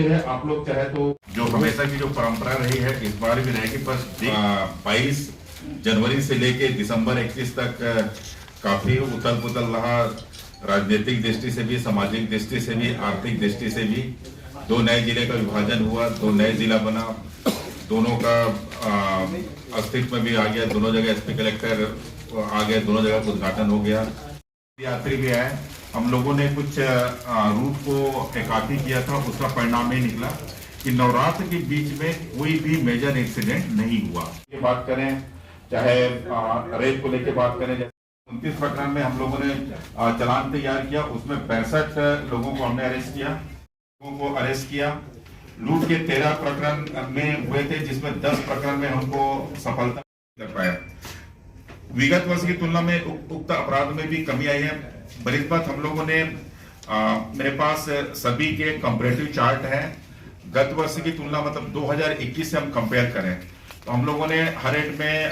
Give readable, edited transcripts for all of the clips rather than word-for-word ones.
सकते हैं आप लोग चाहे तो। जो हमेशा की जो परंपरा रही है इस बार भी रहेगी, बस 22 जनवरी से लेके दिसंबर 31 तक काफी उथल पुथल रहा, राजनीतिक दृष्टि से भी, सामाजिक दृष्टि से भी, आर्थिक दृष्टि से भी। 2 नए जिले का विभाजन हुआ, 2 नए जिला बना, दोनों का अस्तित्व में भी आ गया, दोनों जगह एसपी कलेक्टर आ गए, दोनों जगह उद्घाटन हो गया। यात्री भी आए, हम लोगों ने कुछ रूट को एकाकी किया था, उसका परिणाम ये निकला कि नवरात्र के बीच में कोई भी मेजर इंसिडेंट नहीं हुआ। ये बात करें चाहे रेप को लेकर बात करें, 29 प्रकरण में हम लोगों ने चालान तैयार किया, उसमें 65 लोगों को हमने अरेस्ट किया। लूट के 13 प्रकरण में हुए थे, जिसमें 10 प्रकरण में हमको सफलता कर पाया। विगत वर्ष की तुलना में उक्त अपराध में भी कमी आई है। बनिस्बत हम लोगों ने मेरे पास सभी के कंपैरेटिव चार्ट है। गत वर्ष की तुलना मतलब 2021 से हम कंपेयर करें तो हम लोगों ने हर एड में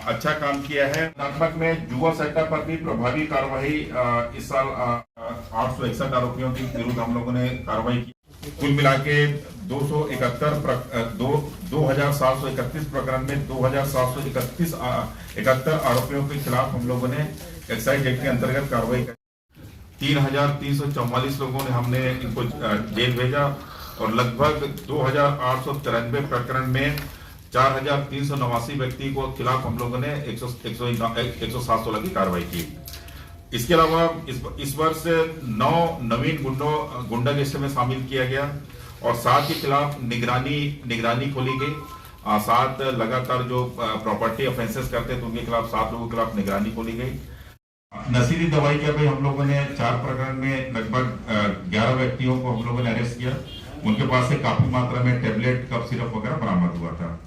अच्छा काम किया है। नागपत में जुआ सट्टा पर भी प्रभावी कार्रवाई इस साल 861 आरोपियों के विरुद्ध हम लोगों ने कार्रवाई की। कुल मिला के 2731 प्रकरण में 2731 आरोपियों के खिलाफ हम लोगों ने एक्साइज एक्ट के अंतर्गत कार्रवाई की। 3344 लोगों ने हमने इनको जेल भेजा और लगभग 2893 प्रकरण में 4389 व्यक्ति को खिलाफ हम लोगों ने 107 की कार्रवाई की। इसके अलावा इस वर्ष 9 नवीन गुंडागर्दी में शामिल किया गया और 7 के खिलाफ निगरानी खोली गई। 7 लगातार जो प्रॉपर्टी ऑफेंसेस करते थे उनके खिलाफ 7 लोगों के खिलाफ निगरानी खोली गई। नशीली दवाई के भाई हम लोगों ने 4 प्रकरण में लगभग 11 व्यक्तियों को हम लोगों ने अरेस्ट किया। उनके पास से काफी मात्रा में टेबलेट, कफ सिरप वगैरह बरामद हुआ था।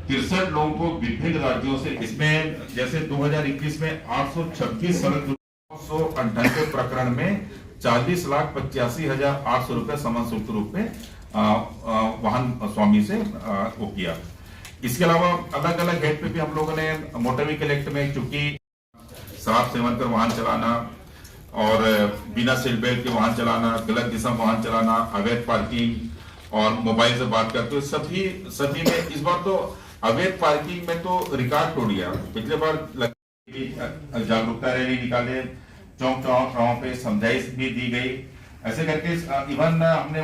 63 लोगों को विभिन्न राज्यों से, इसमें जैसे 2021 में 826 सड़क 998 प्रकरण में 40,85,800 रुपए समन शुल्क रूप में वाहन स्वामी से वो किया। इसके अलावा अलग अलग हेड पे भी हम लोगों ने मोटर व्हीकल एक्ट में, चूंकि शराब सेवन कर वाहन चलाना और बिना सीट बेल्ट के वाहन चलाना, गलत दिशा में वाहन चलाना, अवैध पार्किंग और मोबाइल से बात करते हुए सभी में इस बार तो अवैध पार्किंग में तो रिकॉर्ड तोड़ दिया। पिछले बार जागरूकता रैली निकाले, चौक चौराहों पे समझाइश भी दी गई। ऐसे करके इवन हमने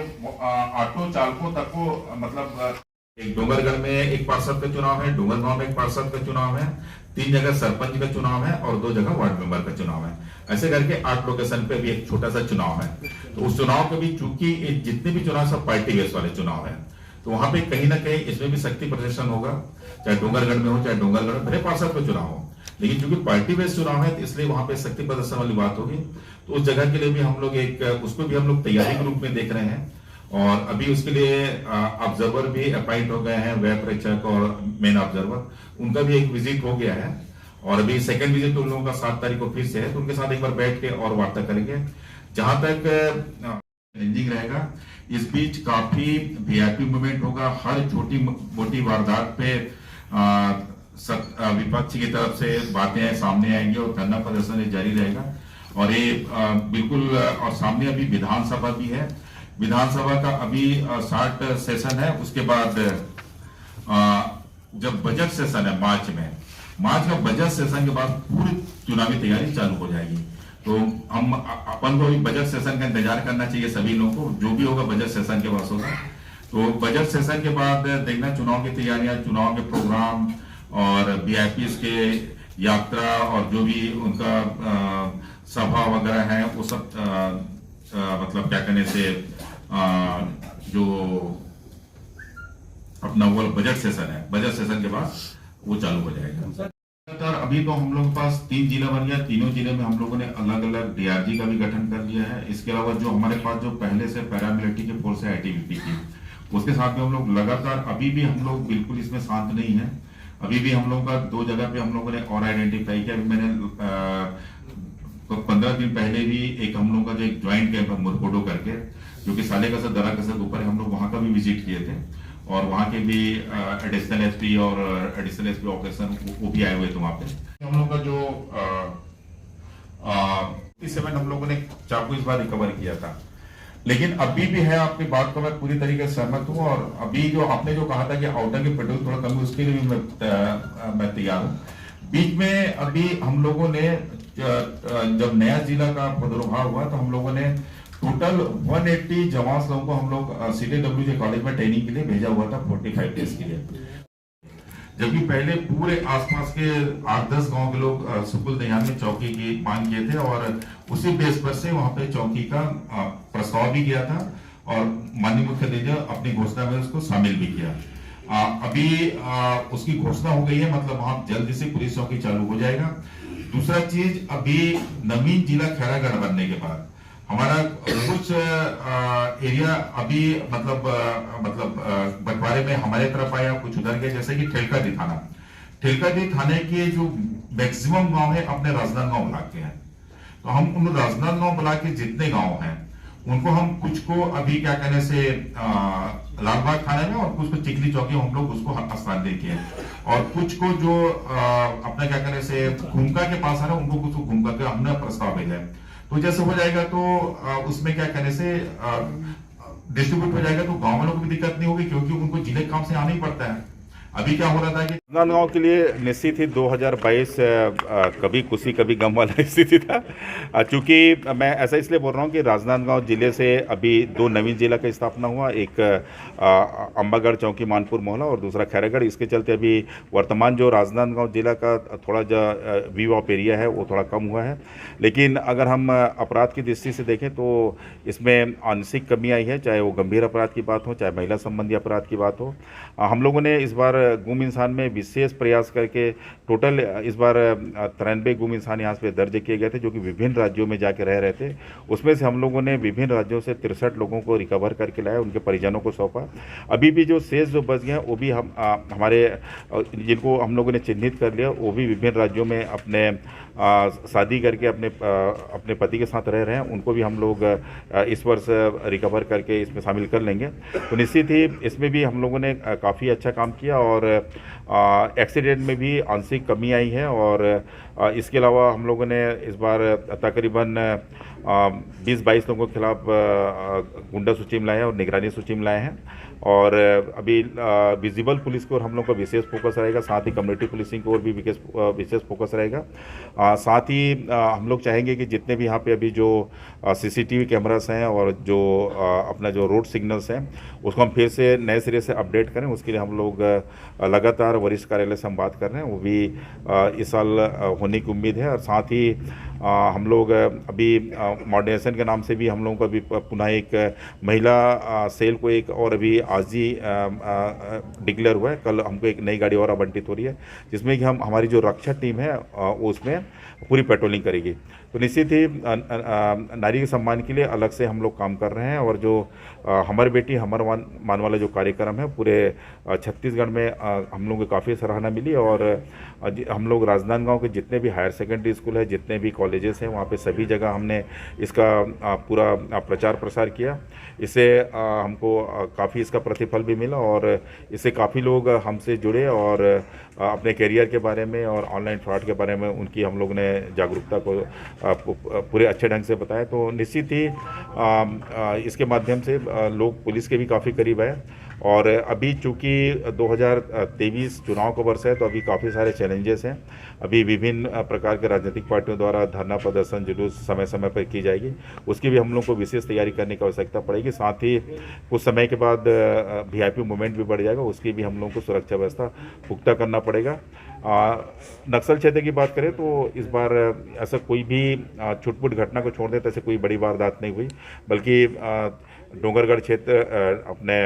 ऑटो चालकों तक को मतलब एक डोंगरगढ़ में एक पार्षद का चुनाव है, डोंगरगांव में एक पार्षद का चुनाव है, 3 जगह सरपंच का चुनाव है और 2 जगह वार्ड मेंबर का चुनाव है। ऐसे करके 8 लोकेशन पे भी एक छोटा सा चुनाव है। तो उस चुनाव के भी चूंकि जितने भी चुनाव सब पार्टी बेस वाले चुनाव है, तो वहां पे कहीं ना कहीं इसमें भी शक्ति प्रदर्शन होगा, चाहे डोंगरगढ़ में हो चाहे डोंगरगढ़ भले पार्षद का चुनाव हो, लेकिन चूंकि पार्टी बेस्ड चुनाव है तो इसलिए वहां पे शक्ति प्रदर्शन वाली बात होगी। तो उस जगह के लिए भी हम लोग उसको भी हम लोग तैयारी के रूप में देख रहे हैं और अभी उसके लिए ऑब्जर्वर भी अपॉइंट हो गए हैं, व्यय प्रेक्षक और मेन ऑब्जर्वर, उनका भी एक विजिट हो गया है और अभी सेकंड विजिट उन लोगों का 7 तारीख को फिर से है, तो उनके साथ एक बार बैठ के और वार्ता करेंगे। जहां तक चैलेंजिंग रहेगा, इस बीच काफी वीआईपी मूवमेंट होगा। हर छोटी मोटी वारदात पे विपक्ष की तरफ से बातें सामने आएंगी और धरना प्रदर्शन जारी रहेगा। और ये बिल्कुल, और सामने अभी विधानसभा भी है। विधानसभा का अभी 60 सेशन है। उसके बाद जब बजट सेशन है मार्च का बजट सेशन के बाद पूरी चुनावी तैयारी चालू हो जाएगी। तो हम अपन को अभी बजट सेशन का इंतजार करना चाहिए सभी लोगों को, जो भी होगा बजट सेशन के बाद होगा। तो बजट सेशन के बाद देखना चुनाव की तैयारियां, चुनाव के प्रोग्राम और वीआईपी के यात्रा और जो भी उनका सभा वगैरह है वो सब मतलब क्या कहने से जो अपना वो बजट सेशन है, बजट सेशन के बाद वो चालू हो जाएगा। अभी तो हम लोग के पास 3 जिला बन गया, तीनों जिले में हम लोगों ने अलग अलग डीआरजी का भी गठन कर लिया है। इसके अलावा जो हमारे पास जो पहले से पैरामिलिट्री की फोर्स है आईटीबीपी की, उसके साथ में हम लोग लगातार, अभी भी हम लोग बिल्कुल इसमें शांत नहीं है। अभी भी हम लोग का 2 जगह पे हम लोगों ने और आइडेंटिफाई किया। मैंने 15 दिन पहले भी एक हम लोग का जो एक ज्वाइंट कैंप है मुरकोडो करके, जो कि साले का दरा कसर ऊपर हम लोग वहां का भी विजिट किए थे और वहां के भी एडिशनल एसपी और एडिशनल एसपी ऑपरेशन वो भी आए हुए थे वहां पे। हम लोग का जो 57 हम लोगों ने चाकू इस बार रिकवर किया था। लेकिन अभी भी है, आपकी बात को मैं पूरी तरीके से सहमत हूँ। और अभी जो आपने जो कहा था कि आउटर के पेट्रोल थोड़ा कम है, उसके लिए भी मैं तैयार हूँ। बीच में अभी हम लोगों ने जब नया जिला का प्रादुर्भाव हुआ तो हम लोगों ने टोटल 180 जवान लोगों को हम लोग CTWJ कॉलेज में ट्रेनिंग के लिए भेजा हुआ था 45 डेज के लिए। जबकि पहले पूरे आसपास के 8-10 गांव के लोग सुकुल दयान में चौकी की मांग किए थे और उसी बेस पर से वहां पे चौकी का प्रस्ताव भी किया था और माननीय मुख्यमंत्री अपनी घोषणा में उसको शामिल भी किया। अभी उसकी घोषणा हो गई है, मतलब वहां जल्दी से पुलिस चौकी चालू हो जाएगा। दूसरा चीज, अभी नवीन जिला खैरागढ़ बनने के बाद हमारा कुछ एरिया अभी मतलब बंटवारे में हमारे तरफ आया, कुछ उधर गया, जैसे कि ठेलकादी थाने के जो मैक्सिमम गांव है अपने राजनांदगांव ब्लॉक के हैं। तो हम उन राजनांदगांव ब्लॉक के जितने गांव हैं उनको हम कुछ को अभी क्या कहने से लालबाग थाने में और कुछ को चिकली चौकी हम लोग उसको हस्तांतरित किए और कुछ को जो अपना क्या कहने से घूमका के पास आ रहा है उनको कुछ को घूमका के हमने प्रस्ताव भेजा है। तो जैसे हो जाएगा तो उसमें क्या कहने से डिस्ट्रीब्यूट हो जाएगा तो गांव वालों को भी दिक्कत नहीं होगी, क्योंकि उनको जिले काम से आना ही पड़ता है। अभी क्या हो रहा था कि राजनांदगांव के लिए निश्चित ही 2022 कभी खुशी कभी गम वाला स्थिति था। चूंकि मैं ऐसा इसलिए बोल रहा हूं कि राजनांदगांव जिले से अभी 2 नवीन जिला का स्थापना हुआ, एक अंबागढ़ चौकी मानपुर मोहल्ला और दूसरा खैरागढ़। इसके चलते अभी वर्तमान जो राजनांदगांव जिला का थोड़ा जो व्यू ऑफ एरिया है वो थोड़ा कम हुआ है। लेकिन अगर हम अपराध की दृष्टि से देखें तो इसमें आंशिक कमी आई है, चाहे वो गंभीर अपराध की बात हो चाहे महिला संबंधी अपराध की बात हो। हम लोगों ने इस बार गुम इंसान में विशेष प्रयास करके टोटल इस बार 93 गुम इंसान यहाँ पे दर्ज किए गए थे जो कि विभिन्न राज्यों में जाके रह रहे थे। उसमें से हम लोगों ने विभिन्न राज्यों से 63 लोगों को रिकवर करके लाया, उनके परिजनों को सौंपा। अभी भी जो शेष जो बच गए हैं वो भी हम हमारे जिनको हम लोगों ने चिन्हित कर लिया वो भी विभिन्न राज्यों में अपने शादी करके अपने पति के साथ रह रहे हैं, उनको भी हम लोग इस वर्ष रिकवर करके इसमें शामिल कर लेंगे। तो निश्चित ही इसमें भी हम लोगों ने काफ़ी अच्छा काम किया और एक्सीडेंट में भी आंशिक कमी आई है। और इसके अलावा हम लोगों ने इस बार तकरीबन 20-22 लोगों के खिलाफ गुंडा सूची में लाए हैं और निगरानी सूची में लाए हैं। और अभी विजिबल पुलिस को हम लोग का विशेष फोकस रहेगा, साथ ही कम्युनिटी पुलिसिंग को और भी विशेष फोकस रहेगा। साथ ही हम लोग चाहेंगे कि जितने भी यहाँ पे अभी जो CCTV कैमरास हैं और जो अपना जो रोड सिग्नल्स हैं उसको हम फिर से नए सिरे से अपडेट करें, उसके लिए हम लोग लगातार वरिष्ठ कार्यालय से हम बात कर रहे हैं, वो भी इस साल होने की उम्मीद है। और साथ ही हम लोग अभी मॉडर्नाइजेशन के नाम से भी हम लोगों को अभी पुनः एक महिला सेल को एक और अभी आज ही डिक्लेयर हुआ है। कल हमको एक नई गाड़ी और आवंटित हो रही है जिसमें कि हमारी जो रक्षा टीम है वो उसमें पूरी पेट्रोलिंग करेगी। तो निश्चित ही नारी के सम्मान के लिए अलग से हम लोग काम कर रहे हैं। और जो हमारी बेटी हमर मान वाला जो कार्यक्रम है पूरे छत्तीसगढ़ में हम लोगों को काफ़ी सराहना मिली। और हम लोग राजनांदगांव के जितने भी हायर सेकेंडरी स्कूल है, जितने भी कॉलेजेस हैं, वहाँ पे सभी जगह हमने इसका पूरा प्रचार प्रसार किया। इससे हमको काफ़ी इसका प्रतिफल भी मिला और इससे काफ़ी लोग हमसे जुड़े और अपने करियर के बारे में और ऑनलाइन फ्रॉड के बारे में उनकी हम लोग ने जागरूकता को पूरे अच्छे ढंग से बताया। तो निश्चित ही इसके माध्यम से लोग पुलिस के भी काफ़ी करीब आए। और अभी चूँकि 2023 चुनाव का वर्ष है तो अभी काफ़ी सारे चैलेंजेस हैं। अभी विभिन्न प्रकार के राजनीतिक पार्टियों द्वारा धरना प्रदर्शन जुलूस समय समय पर की जाएगी, उसकी भी हम लोग को विशेष तैयारी करने की आवश्यकता पड़ेगी। साथ ही कुछ समय के बाद VIP मूवमेंट भी बढ़ जाएगा, उसकी भी हम लोगों को सुरक्षा व्यवस्था पुख्ता करना पड़ेगा। नक्सल क्षेत्र की बात करें तो इस बार ऐसा कोई भी छुटपुट घटना को छोड़ देते ऐसे कोई बड़ी वारदात नहीं हुई, बल्कि डोंगरगढ़ क्षेत्र अपने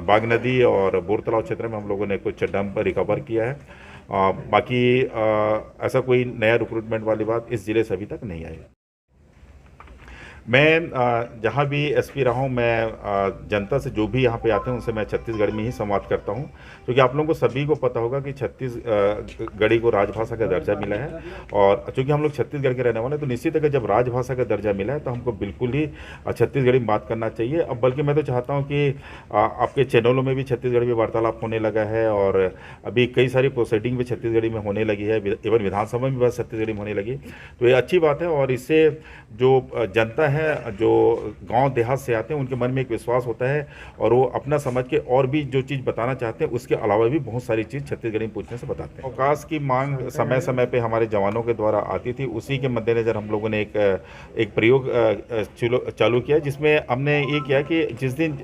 बाग नदी और बोर तालाब क्षेत्र में हम लोगों ने कुछ डंप रिकवर किया है। बाकी ऐसा कोई नया रिक्रूटमेंट वाली बात इस ज़िले से अभी तक नहीं आई। मैं जहाँ भी SP रहा हूँ, मैं जनता से जो भी यहाँ पे आते हैं उनसे मैं छत्तीसगढ़ में ही संवाद करता हूँ, क्योंकि आप लोगों को सभी को पता होगा कि छत्तीसगढ़ी को राजभाषा का दर्जा मिला है। और चूँकि हम लोग छत्तीसगढ़ के रहने वाले हैं तो निश्चित है कि जब राजभाषा का दर्जा मिला है तो हमको बिल्कुल ही छत्तीसगढ़ी में बात करना चाहिए। अब बल्कि मैं तो चाहता हूँ कि आपके चैनलों में भी छत्तीसगढ़ी में वार्तालाप होने लगा है और अभी कई सारी प्रोसीडिंग भी छत्तीसगढ़ी में होने लगी है, इवन विधानसभा में भी छत्तीसगढ़ी में होने लगी। तो ये अच्छी बात है और इससे जो जनता है है, जो गांव देहात से आते हैं उनके मन में एक विश्वास होता है और वो अपना समझ के और भी जो चीज़ बताना चाहते हैं उसके अलावा भी बहुत सारी चीज़ छत्तीसगढ़ी में पूछने से बताते हैं। अवकाश की मांग समय समय पे हमारे जवानों के द्वारा आती थी, उसी के मद्देनज़र हम लोगों ने एक प्रयोग चालू किया, जिसमें हमने ये किया कि जिस दिन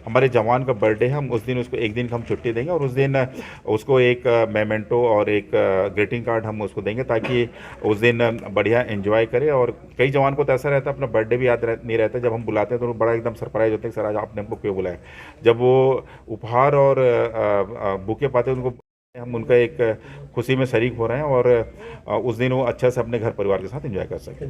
हमारे जवान का बर्थडे है हम उस दिन उसको एक दिन हम छुट्टी देंगे और उस दिन उसको एक मेमेंटो और एक ग्रीटिंग कार्ड हम उसको देंगे ताकि उस दिन बढ़िया एंजॉय करे। और कई जवान को तो ऐसा रहता है अपना बर्थडे भी याद नहीं रहता, जब हम बुलाते हैं तो बड़ा एकदम सरप्राइज होते हैं कि सर आज आपने हमको क्यों बुलाया। जब वो उपहार और बुके पाते हैं उनको हम उनका एक खुशी में शरीक हो रहे हैं और उस दिन वो अच्छा से अपने घर परिवार के साथ एंजॉय कर सकें।